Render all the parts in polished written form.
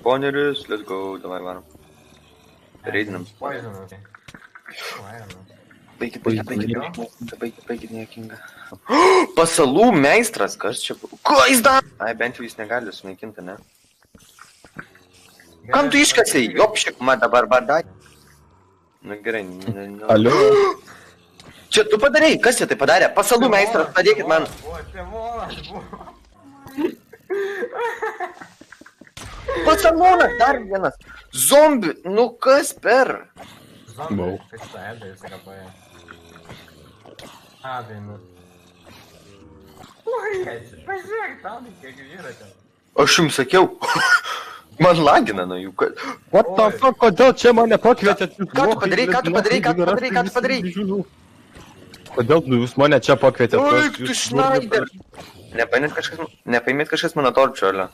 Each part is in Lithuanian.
Spawneris, let's go, davai varom. Reidinam. Poisonas. Baigit niekingą. Pasalų meistras, kas čia? Ko jis daro? Ai, bent jau jis negali sunaikinti, ne? Kam tu iškasiai? Jopšik, ma dabar badai. Nu gerai, Alio. Čia tu padarei, kas čia tai padarė? Pasalų meistras, padėkit man. Pasalūnas, dar vienas. Zombi, nu kas per? Bau. Aš jums sakiau. Man lagina nuo jų. What the fuck, kodėl čia mane pakvietėt? Ką tu padarei? Kodėl jūs mane čia pakvietėt? Oi, tu Schneider. Nepaimėt kažkas mano torčio, alio.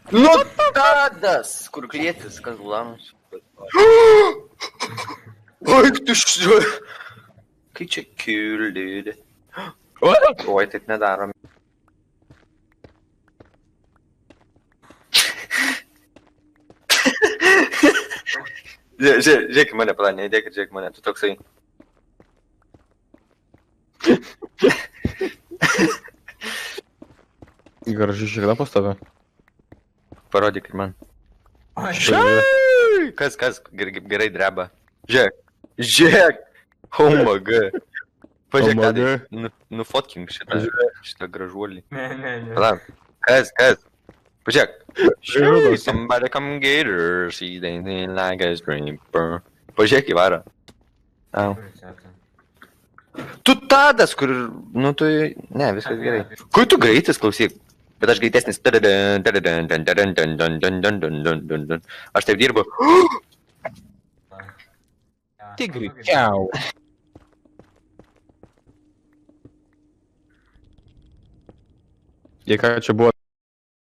Nu, tadas, kur klėtis, kas gulamas. Oi, tu Kai čia kiuldėdė. Oi, taip nedarom. Žiūrėk mane, pala, neįdėkit, žiūrėk mane, tu toksai. Graži šikna pas tave. Parodykit man. Kas, gerai dreba. Žiūrėk. Oh my god. Pažiūrėk, tadai, nufotkink šitą gražuolį. Ne. Pala, kas? Pažiūrėk. Somebody come get her, she's dancing like a stripper. Pažiūrėk į varą. Au. Tu tadas, kur, nu tu, ne, viskas gerai. Kur tu greitis, klausyk? Bet aš greitesnis. Aš taip dirbu. Tigri, kiau. Jei ką čia buvo